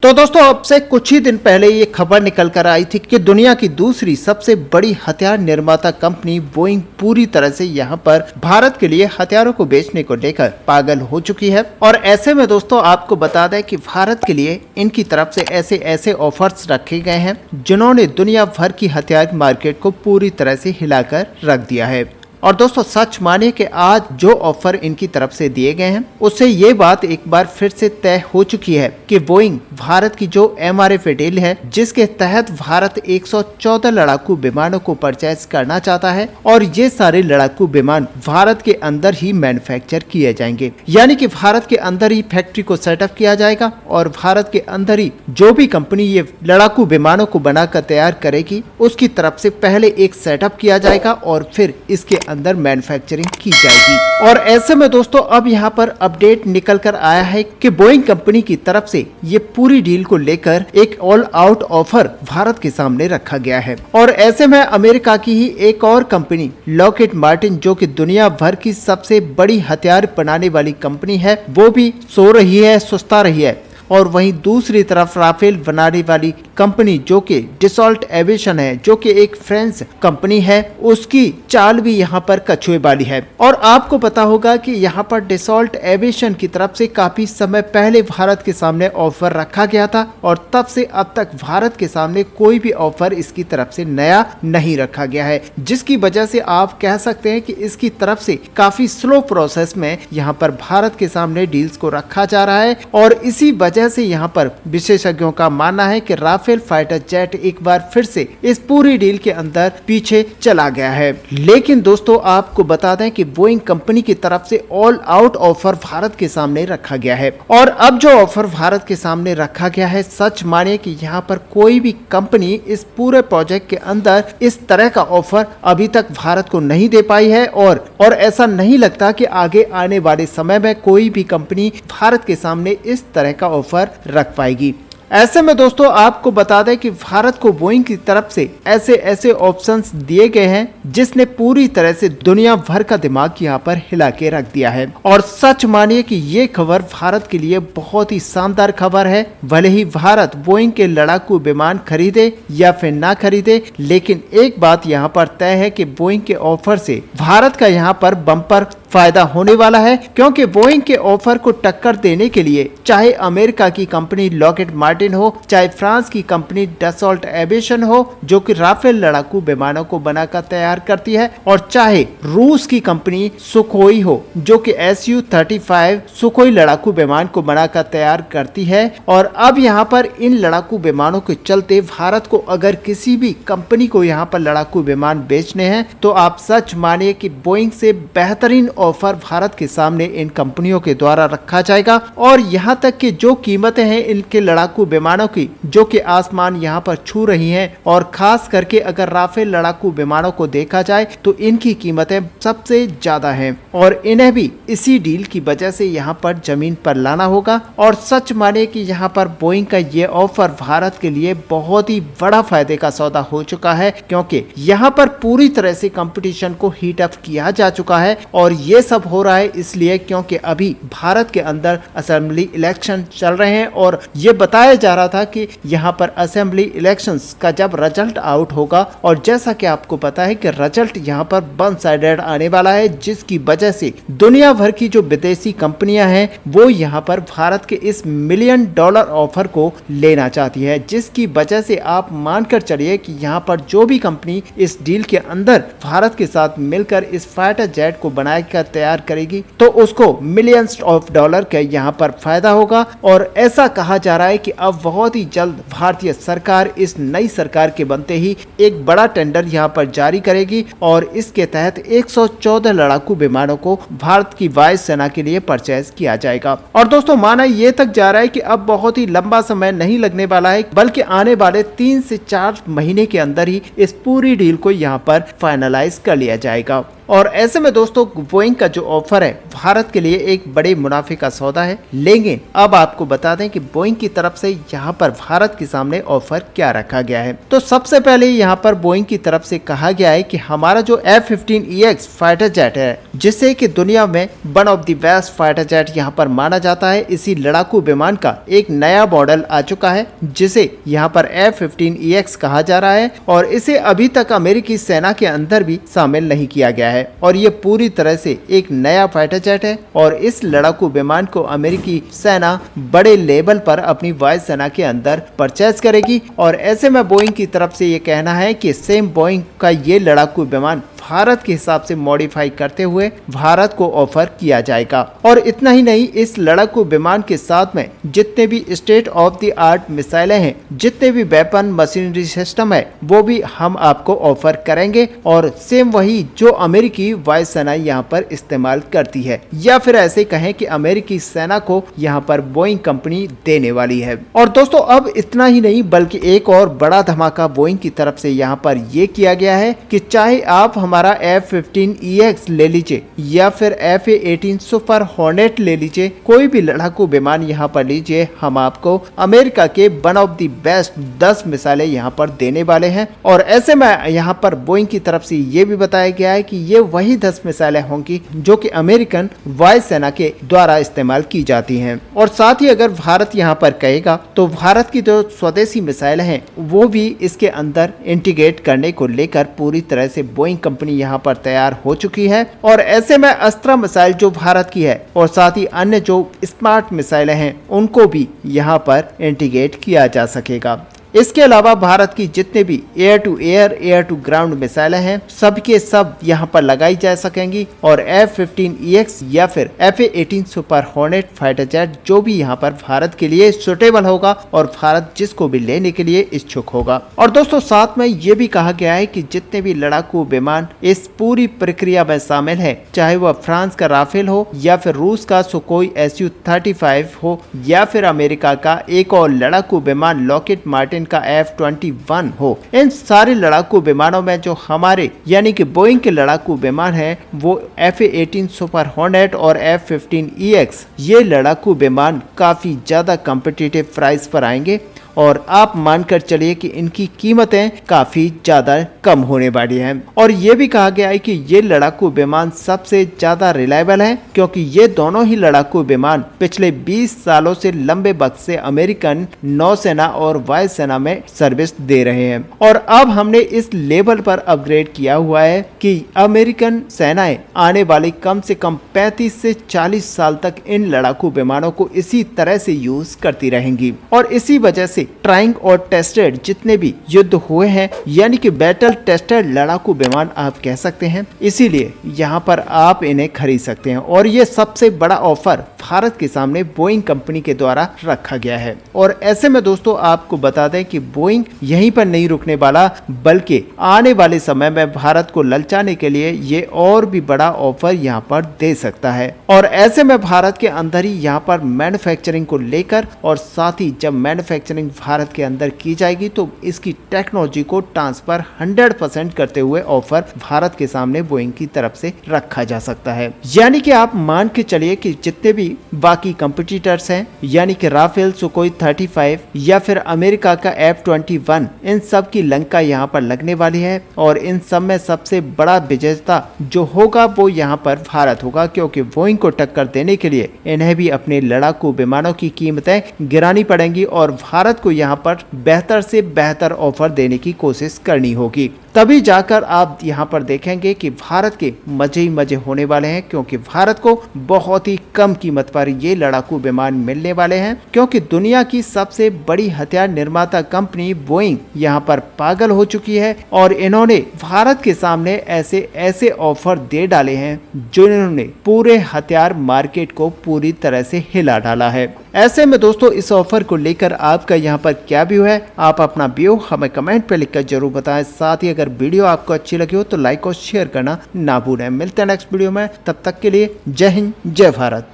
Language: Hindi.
तो दोस्तों अब से कुछ ही दिन पहले ये खबर निकल कर आई थी कि दुनिया की दूसरी सबसे बड़ी हथियार निर्माता कंपनी बोइंग पूरी तरह से यहाँ पर भारत के लिए हथियारों को बेचने को लेकर पागल हो चुकी है। और ऐसे में दोस्तों आपको बता दें कि भारत के लिए इनकी तरफ से ऐसे ऐसे ऑफर्स रखे गए हैं जिन्होंने दुनिया भर की हथियार मार्केट को पूरी तरह से हिलाकर रख दिया है। और दोस्तों सच मानिए कि आज जो ऑफर इनकी तरफ से दिए गए हैं उससे ये बात एक बार फिर से तय हो चुकी है कि बोइंग भारत की जो MRF डील है जिसके तहत भारत 114 लड़ाकू विमानों को परचेज करना चाहता है और ये सारे लड़ाकू विमान भारत के अंदर ही मैन्युफैक्चर किए जाएंगे, यानी कि भारत के अंदर ही फैक्ट्री को सेटअप किया जाएगा और भारत के अंदर ही जो भी कंपनी ये लड़ाकू विमानों को बनाकर तैयार करेगी उसकी तरफ से पहले एक सेटअप किया जाएगा और फिर इसके अंदर मैन्युफैक्चरिंग की जाएगी। और ऐसे में दोस्तों अब यहाँ पर अपडेट निकल कर आया है कि बोइंग कंपनी की तरफ से ये पूरी डील को लेकर एक ऑल आउट ऑफर भारत के सामने रखा गया है। और ऐसे में अमेरिका की ही एक और कंपनी लॉकहीड मार्टिन जो कि दुनिया भर की सबसे बड़ी हथियार बनाने वाली कंपनी है वो भी सो रही है, सुस्ता रही है। और वहीं दूसरी तरफ राफेल बनाने वाली कंपनी जो कि डसॉल्ट एविएशन है जो कि एक फ्रेंच कंपनी है उसकी चाल भी यहाँ पर कछुए वाली है। और आपको पता होगा कि यहाँ पर डसॉल्ट एविएशन की तरफ से काफी समय पहले भारत के सामने ऑफर रखा गया था और तब से अब तक भारत के सामने कोई भी ऑफर इसकी तरफ से नया नहीं रखा गया है, जिसकी वजह से आप कह सकते हैं कि इसकी तरफ से काफी स्लो प्रोसेस में यहाँ पर भारत के सामने डील्स को रखा जा रहा है। और इसी वजह से यहाँ पर विशेषज्ञों का मानना है कि राफेल फाइटर जेट एक बार फिर से इस पूरी डील के अंदर पीछे चला गया है। लेकिन दोस्तों आपको बता दें कि बोइंग कंपनी की तरफ से ऑल आउट ऑफर भारत के सामने रखा गया है। और अब जो ऑफर भारत के सामने रखा गया है सच मानिए कि यहाँ पर कोई भी कंपनी इस पूरे प्रोजेक्ट के अंदर इस तरह का ऑफर अभी तक भारत को नहीं दे पाई है और ऐसा नहीं लगता कि आगे आने वाले समय में कोई भी कंपनी भारत के सामने इस तरह का ऑफर रख पाएगी। ऐसे में दोस्तों आपको बता दें कि भारत को बोइंग की तरफ से ऐसे ऐसे ऑप्शंस दिए गए हैं जिसने पूरी तरह से दुनिया भर का दिमाग यहाँ पर हिला के रख दिया है। और सच मानिए कि ये खबर भारत के लिए बहुत ही शानदार खबर है। भले ही भारत बोइंग के लड़ाकू विमान खरीदे या फिर ना खरीदे, लेकिन एक बात यहाँ पर तय है कि बोइंग के ऑफर से भारत का यहाँ पर बम्पर फायदा होने वाला है, क्योंकि बोइंग के ऑफर को टक्कर देने के लिए चाहे अमेरिका की कंपनी लॉकहीड मार्टिन हो, चाहे फ्रांस की कंपनी डसॉल्ट एविएशन हो जो कि राफेल लड़ाकू विमानों को बनाकर तैयार करती है, और चाहे रूस की कंपनी सुखोई हो जो कि Su-35 सुखोई लड़ाकू विमान को बनाकर तैयार करती है। और अब यहाँ पर इन लड़ाकू विमानों के चलते भारत को अगर किसी भी कंपनी को यहाँ पर लड़ाकू विमान बेचने हैं तो आप सच मानिए कि बोइंग से बेहतरीन ऑफर भारत के सामने इन कंपनियों के द्वारा रखा जाएगा। और यहाँ तक कि जो कीमतें हैं इनके लड़ाकू विमानों की जो कि आसमान यहाँ पर छू रही हैं, और खास करके अगर राफेल लड़ाकू विमानों को देखा जाए तो इनकी कीमतें सबसे ज्यादा हैं और इन्हें भी इसी डील की वजह से यहाँ पर जमीन पर लाना होगा। और सच माने कि यहाँ पर बोइंग का ये ऑफर भारत के लिए बहुत ही बड़ा फायदे का सौदा हो चुका है, क्योंकि यहाँ पर पूरी तरह से कंपटीशन को हीट अप किया जा चुका है। और ये सब हो रहा है इसलिए क्योंकि अभी भारत के अंदर असेंबली इलेक्शन चल रहे हैं और ये बताया जा रहा था कि यहाँ पर असेंबली इलेक्शंस का जब रिजल्ट आउट होगा, और जैसा कि आपको पता है कि रिजल्ट यहाँ पर वन साइडेड आने वाला है, जिसकी वजह से दुनिया भर की जो विदेशी कंपनियां हैं वो यहाँ पर भारत के इस $1 मिलियन ऑफर को लेना चाहती है, जिसकी वजह से आप मानकर चलिए कि यहाँ पर जो भी कंपनी इस डील के अंदर भारत के साथ मिलकर इस फाइटर जेट को बनाकर तैयार करेगी तो उसको $मिलियंस का यहाँ पर फायदा होगा। और ऐसा कहा जा रहा है कि अब बहुत ही जल्द भारतीय सरकार इस नई सरकार के बनते ही एक बड़ा टेंडर यहाँ पर जारी करेगी और इसके तहत 114 लड़ाकू विमानों को भारत की वायु सेना के लिए परचेज किया जाएगा। और दोस्तों माना ये तक जा रहा है कि अब बहुत ही लंबा समय नहीं लगने वाला है, बल्कि आने वाले 3 से 4 महीने के अंदर ही इस पूरी डील को यहाँ पर फाइनलाइज कर लिया जाएगा। और ऐसे में दोस्तों बोइंग का जो ऑफर है भारत के लिए एक बड़े मुनाफे का सौदा है। लेकिन अब आपको बता दें कि बोइंग की तरफ से यहाँ पर भारत के सामने ऑफर क्या रखा गया है। तो सबसे पहले यहाँ पर बोइंग की तरफ से कहा गया है कि हमारा जो F-15EX फाइटर जेट है, जिसे कि दुनिया में one of the best fighter jet यहाँ पर माना जाता है, इसी लड़ाकू विमान का एक नया मॉडल आ चुका है जिसे यहाँ पर F-15EX कहा जा रहा है और इसे अभी तक अमेरिकी सेना के अंदर भी शामिल नहीं किया गया है और ये पूरी तरह से एक नया फाइटर जेट है और इस लड़ाकू विमान को अमेरिकी सेना बड़े लेवल पर अपनी वायु सेना के अंदर परचेज करेगी। और ऐसे में बोइंग की तरफ से ये कहना है कि सेम बोइंग का ये लड़ाकू विमान भारत के हिसाब से मॉडिफाई करते हुए भारत को ऑफर किया जाएगा। और इतना ही नहीं, इस लड़ाकू विमान के साथ में जितने भी स्टेट ऑफ द आर्ट मिसाइलें हैं, जितने भी वेपन मशीनरी सिस्टम है, वो भी हम आपको ऑफर करेंगे और सेम वही जो अमेरिकी वायु सेना यहाँ पर इस्तेमाल करती है, या फिर ऐसे कहें कि अमेरिकी सेना को यहाँ पर बोइंग कंपनी देने वाली है। और दोस्तों अब इतना ही नहीं बल्कि एक और बड़ा धमाका बोइंग की तरफ से यहाँ पर ये किया गया है कि चाहे आप हमारा F-15EX ले लीजिए या फिर F/A-18 सुपर हॉर्नेट ले लीजिए, कोई भी लड़ाकू विमान यहाँ पर लीजिए, हम आपको अमेरिका के वन ऑफ द बेस्ट 10 मिसाइलें यहाँ पर देने वाले हैं। और ऐसे में यहाँ पर बोइंग की तरफ से ये भी बताया गया है कि ये वही 10 मिसाइलें होंगी जो कि अमेरिकन वायु सेना के द्वारा इस्तेमाल की जाती हैं। और साथ ही अगर भारत यहाँ पर कहेगा तो भारत की जो स्वदेशी मिसाइल हैं वो भी इसके अंदर इंटीग्रेट करने को लेकर पूरी तरह से बोइंग कंपनी यहाँ पर तैयार हो चुकी है। और ऐसे में अस्त्र मिसाइल जो भारत की है और साथ ही अन्य जो स्मार्ट मिसाइलें हैं उनको भी यहाँ पर इंटीग्रेट किया जा सकेगा। इसके अलावा भारत की जितने भी air to air, air to ground मिसाइलें हैं, सबके सब यहाँ पर लगाई जा सकेंगी। और F-15EX या फिर F/A-18 super hornet fighter jet जो भी यहाँ पर भारत के लिए सुटेबल होगा और भारत जिसको भी लेने के लिए इच्छुक होगा। और दोस्तों साथ में ये भी कहा गया है कि जितने भी लड़ाकू विमान इस पूरी प्रक्रिया में शामिल है, चाहे वह फ्रांस का राफेल हो या फिर रूस का सुकोई Su-35 हो या फिर अमेरिका का एक और लड़ाकू विमान लॉकहीड मार्टिन का F-21 हो, इन सारे लड़ाकू विमानों में जो हमारे यानी कि बोइंग के लड़ाकू विमान है वो F/A-18 सुपर हॉर्नेट और F-15EX ये लड़ाकू विमान काफी ज्यादा कॉम्पिटिटिव प्राइस पर आएंगे और आप मानकर चलिए कि इनकी कीमतें काफी ज्यादा कम होने वाली हैं। और ये भी कहा गया है कि ये लड़ाकू विमान सबसे ज्यादा रिलायबल हैं क्योंकि ये दोनों ही लड़ाकू विमान पिछले 20 सालों से लंबे वक्त से अमेरिकन नौसेना और वायु सेना में सर्विस दे रहे हैं। और अब हमने इस लेवल पर अपग्रेड किया हुआ है कि अमेरिकन सेनाएं आने वाली कम से कम 35 से 40 साल तक इन लड़ाकू विमानों को इसी तरह से यूज करती रहेंगी। और इसी वजह से ट्राइंग और टेस्टेड जितने भी युद्ध हुए हैं यानी कि बैटल टेस्टेड लड़ाकू विमान आप कह सकते हैं, इसीलिए यहाँ पर आप इन्हें खरीद सकते हैं। और ये सबसे बड़ा ऑफर भारत के सामने बोइंग कंपनी के द्वारा रखा गया है। और ऐसे में दोस्तों आपको बता दें कि बोइंग यहीं पर नहीं रुकने वाला बल्कि आने वाले समय में भारत को ललचाने के लिए ये और भी बड़ा ऑफर यहाँ पर दे सकता है। और ऐसे में भारत के अंदर ही यहाँ पर मैन्युफैक्चरिंग को लेकर और साथ ही जब मैन्युफैक्चरिंग भारत के अंदर की जाएगी तो इसकी टेक्नोलॉजी को ट्रांसफर 100% करते हुए ऑफर भारत के सामने बोइंग की तरफ से रखा जा सकता है। यानी कि आप मान के चलिए कि जितने भी बाकी कंपटीटर्स हैं यानी कि राफेल, सुकोई 35 या फिर अमेरिका का F-21, इन सब की लंका यहाँ पर लगने वाली है। और इन सब में सबसे बड़ा विजेता जो होगा वो यहाँ पर भारत होगा क्योंकि बोइंग को टक्कर देने के लिए इन्हें भी अपने लड़ाकू विमानों की कीमतें गिरानी पड़ेंगी और भारत को यहाँ पर बेहतर से बेहतर ऑफर देने की कोशिश करनी होगी। तभी जाकर आप यहाँ पर देखेंगे कि भारत के मजे ही मजे होने वाले हैं क्योंकि भारत को बहुत ही कम कीमत पर ये लड़ाकू विमान मिलने वाले हैं क्योंकि दुनिया की सबसे बड़ी हथियार निर्माता कंपनी बोइंग यहाँ पर पागल हो चुकी है और इन्होंने भारत के सामने ऐसे ऐसे ऑफर दे डाले हैं जिन्होंने पूरे हथियार मार्केट को पूरी तरह से हिला डाला है। ऐसे में दोस्तों इस ऑफर को लेकर आपका यहाँ पर क्या व्यू है, आप अपना व्यू हमें कमेंट पे लिखकर जरूर बताएं। साथ ही अगर वीडियो आपको अच्छी लगी हो तो लाइक और शेयर करना ना भूलें। मिलते हैं नेक्स्ट वीडियो में, तब तक के लिए जय हिंद जय भारत।